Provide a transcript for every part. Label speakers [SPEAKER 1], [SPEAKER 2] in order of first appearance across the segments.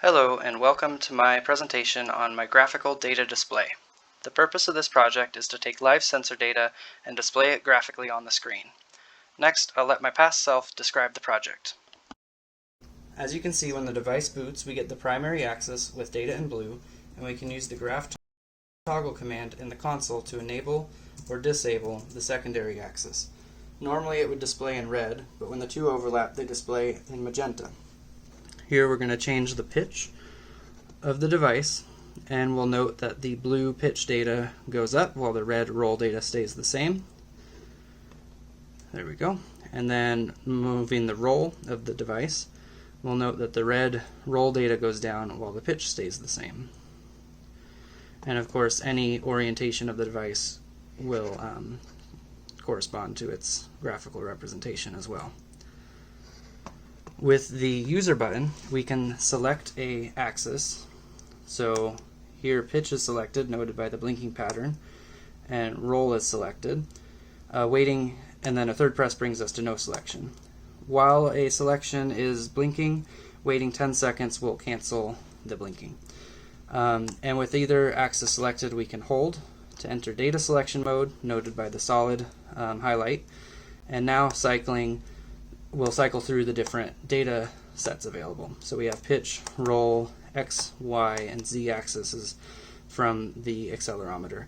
[SPEAKER 1] Hello and welcome to my presentation on my graphical data display. The purpose of this project is to take live sensor data and display it graphically on the screen. Next, I'll let my past self describe the project. As you can see, when the device boots, we get the primary axis with data in blue, and we can use the graph toggle command in the console to enable or disable the secondary axis. Normally it would display in red, but when the two overlap, they display in magenta. Here we're going to change the pitch of the device, and we'll note that the blue pitch data goes up while the red roll data stays the same. There we go. And then moving the roll of the device, we'll note that the red roll data goes down while the pitch stays the same. And of course, any orientation of the device will correspond to its graphical representation as well. With the user button, we can select a axis. So here pitch is selected, noted by the blinking pattern, and roll is selected. Waiting, and then a third press brings us to no selection. While a selection is blinking, waiting 10 seconds will cancel the blinking. And with either axis selected, we can hold to enter data selection mode, noted by the solid highlight. And now we'll cycle through the different data sets available. So we have pitch, roll, X, Y, and Z axes from the accelerometer.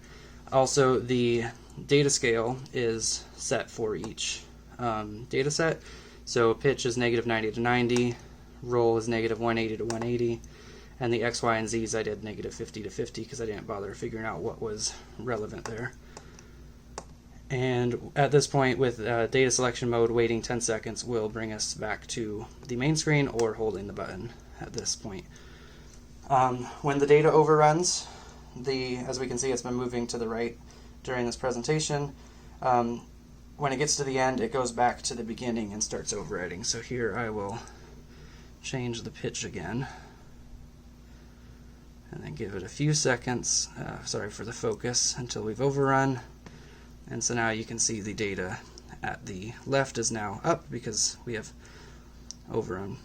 [SPEAKER 1] Also, the data scale is set for each data set. So pitch is -90 to 90, roll is -180 to 180, and the X, Y, and Z's I did -50 to 50 because I didn't bother figuring out what was relevant there. And at this point, with data selection mode, waiting 10 seconds will bring us back to the main screen or holding the button at this point. When the data overruns, as we can see, it's been moving to the right during this presentation. When it gets to the end, it goes back to the beginning and starts overwriting. So here I will change the pitch again and then give it a few seconds, sorry for the focus, until we've overrun. And so now you can see the data at the left is now up because we have overrun.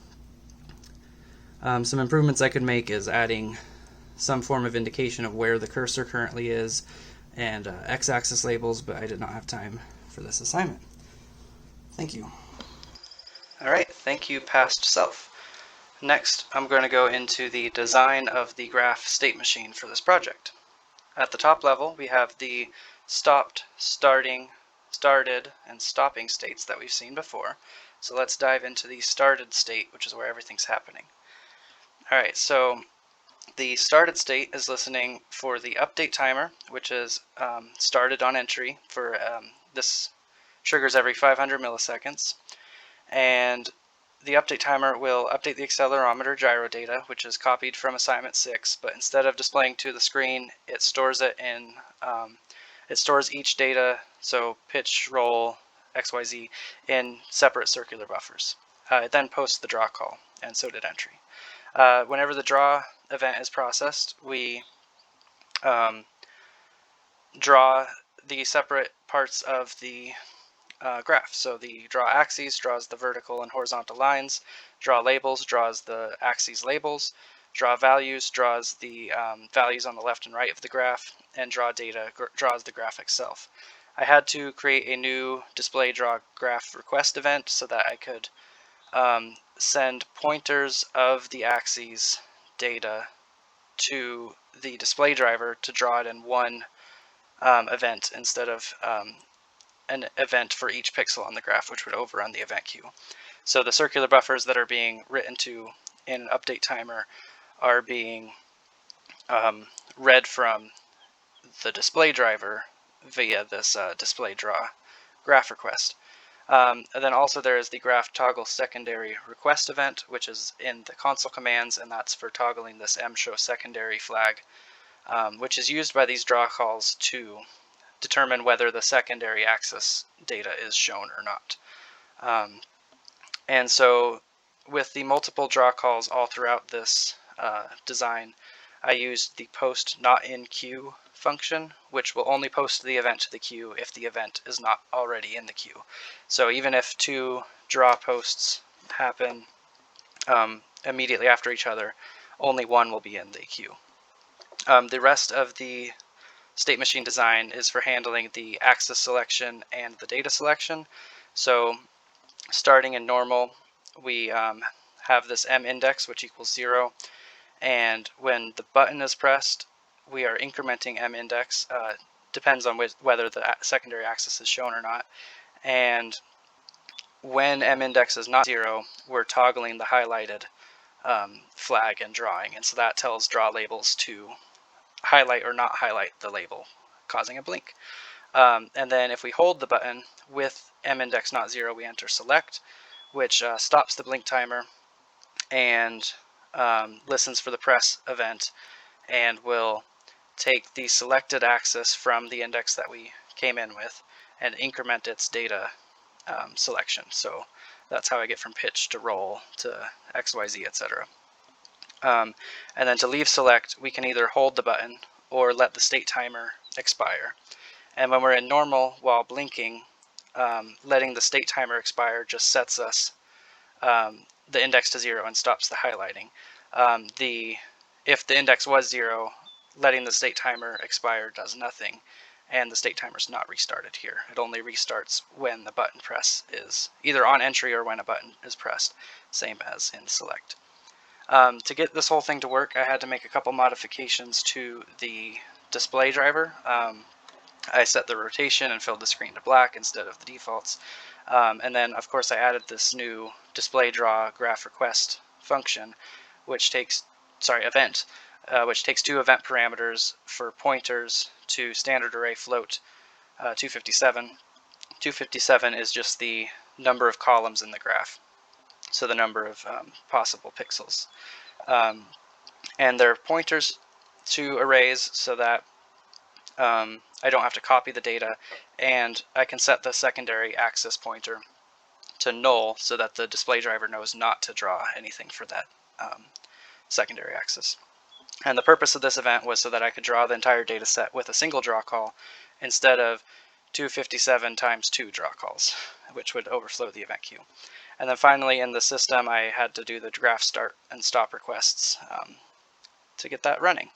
[SPEAKER 1] Some improvements I could make is adding some form of indication of where the cursor currently is and x-axis labels, but I did not have time for this assignment. Thank you. Alright, thank you, past self. Next, I'm going to go into the design of the graph state machine for this project. At the top level, we have the stopped, starting, started, and stopping states that we've seen before. So let's dive into the started state, which is where everything's happening. Alright, so the started state is listening for the update timer, which is started on entry for this triggers every 500 milliseconds. And the update timer will update the accelerometer gyro data, which is copied from assignment 6, but instead of displaying to the screen, it stores it in it stores each data, so pitch, roll, XYZ, in separate circular buffers. It then posts the draw call, and so did entry. Whenever the draw event is processed, we draw the separate parts of the graph. So the draw axes draws the vertical and horizontal lines, draw labels draws the axes labels, draw values draws the values on the left and right of the graph, and draw data draws the graph itself. I had to create a new display draw graph request event so that I could send pointers of the axes data to the display driver to draw it in one event instead of an event for each pixel on the graph, which would overrun the event queue. So the circular buffers that are being written to in an update timer are being read from the display driver via this display draw graph request. And then also there is the graph toggle secondary request event, which is in the console commands, and that's for toggling this mshow secondary flag, which is used by these draw calls to determine whether the secondary axis data is shown or not. And so with the multiple draw calls all throughout this design, I used the post not in queue function, which will only post the event to the queue if the event is not already in the queue. So even if two draw posts happen immediately after each other, only one will be in the queue. The rest of the state machine design is for handling the axis selection and the data selection. So starting in normal, we have this M index, which equals 0, and when the button is pressed, we are incrementing M index. Depends on whether the secondary axis is shown or not. And when M index is not 0, we're toggling the highlighted flag and drawing, and so that tells draw labels to highlight or not highlight the label, causing a blink. And then if we hold the button with M index not 0, we enter select, which stops the blink timer and listens for the press event, and will take the selected axis from the index that we came in with and increment its data selection. So that's how I get from pitch to roll to XYZ, etc. And then to leave select, we can either hold the button or let the state timer expire. And when we're in normal while blinking, letting the state timer expire just sets us the index to 0 and stops the highlighting. If the index was 0, letting the state timer expire does nothing, and the state timer is not restarted here. It only restarts when the button press is either on entry or when a button is pressed, same as in select. To get this whole thing to work, I had to make a couple modifications to the display driver. I set the rotation and filled the screen to black instead of the defaults. And then, of course, I added this new display draw graph request function, which takes, event, which takes two event parameters for pointers to standard array float 257. 257 is just the number of columns in the graph, so the number of possible pixels. And they're pointers to arrays so that I don't have to copy the data, and I can set the secondary axis pointer to null so that the display driver knows not to draw anything for that secondary axis. And the purpose of this event was so that I could draw the entire data set with a single draw call instead of 257 times 2 draw calls, which would overflow the event queue. And then finally in the system I had to do the graph start and stop requests to get that running.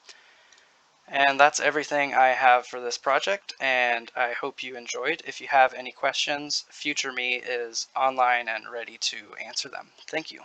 [SPEAKER 1] And that's everything I have for this project, and I hope you enjoyed. If you have any questions, future me is online and ready to answer them. Thank you.